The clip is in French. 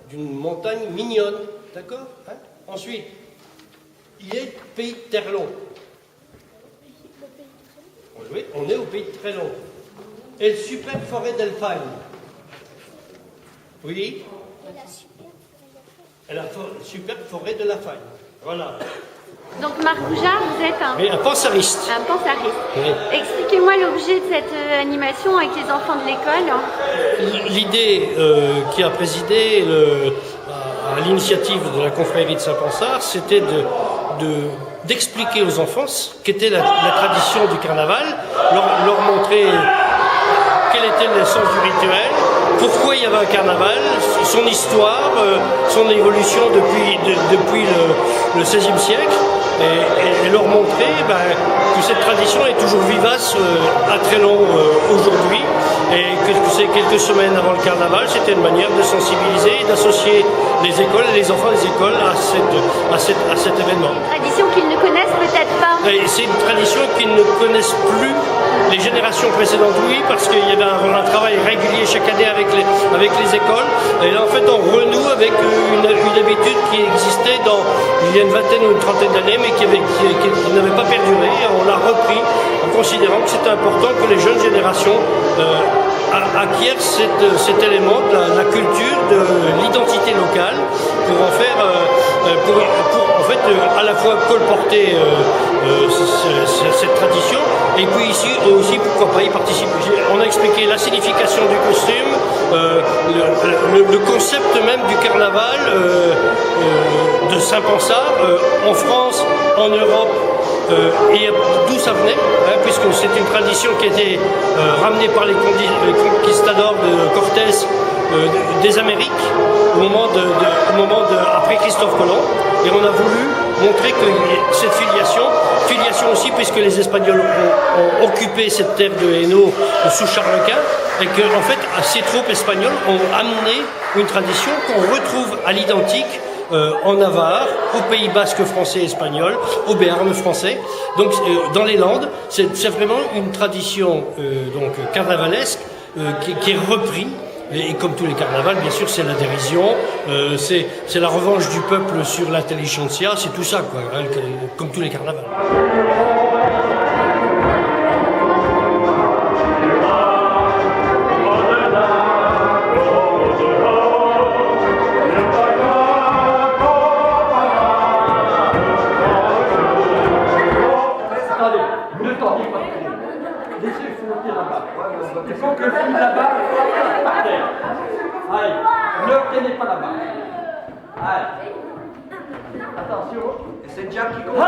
D'une montagne mignonne, d'accord, hein? Ensuite, il est pays de Terlon. Oui, on est au pays de Trélon. Et le superbe forêt d'Elfheim. Oui. Et la superbe forêt de l'Elfheim. Voilà. Donc Marc Boujard, vous êtes un pansariste. Un pansariste. Oui. Expliquez-moi l'objet de cette animation avec les enfants de l'école. L'idée qui a présidé à l'initiative de la confrérie de Saint-Pansart, c'était d'expliquer aux enfants ce qu'était la tradition du carnaval, leur montrer quel était le sens du rituel, pourquoi il y avait un carnaval, son histoire, son évolution depuis le XVIe siècle, et leur montrer que cette tradition est toujours vivace à Trélon aujourd'hui, et que c'est quelques semaines avant le carnaval, c'était une manière de sensibiliser et d'associer les écoles et les enfants des écoles à cet événement. Une tradition qu'ils ne connaissent peut-être pas. C'est une tradition qu'ils ne connaissent plus les générations précédentes, oui, parce qu'il y avait un travail régulier chaque année avec les écoles. Et là, en fait, on renoue avec une habitude qui existait il y a une vingtaine ou une trentaine d'années, mais qui n'avait pas perduré. On l'a repris en considérant que c'était important que les jeunes générations acquièrent cet élément de la culture, de l'identité locale, pour en faire, pour en fait à la fois colporter cette tradition, et puis ici aussi pourquoi pas y participer. On a expliqué la signification du costume, le concept même du carnaval de Saint-Pansart en France, en Europe, et d'où ça venait, hein, puisque c'est une tradition qui a été ramenée par les conquistadors de Cortés des Amériques après Christophe Colomb, et on a voulu montrer que cette filiation aussi, puisque les Espagnols ont occupé cette terre de Hainaut sous Charles Quint, et que en fait ces troupes espagnoles ont amené une tradition qu'on retrouve à l'identique en Navarre, au Pays Basque français et espagnol, au Béarn français, donc dans les Landes. C'est vraiment une tradition donc carnavalesque qui est reprise. Et comme tous les carnavals, bien sûr, c'est la dérision, c'est la revanche du peuple sur l'intelligentsia, c'est tout ça, quoi, hein, comme tous les carnavals. Laissez flotter là-bas. Il faut que le film là-bas par terre. Allez, ne tenez pas là-bas. Allez. Attention. C'est Jack qui commence.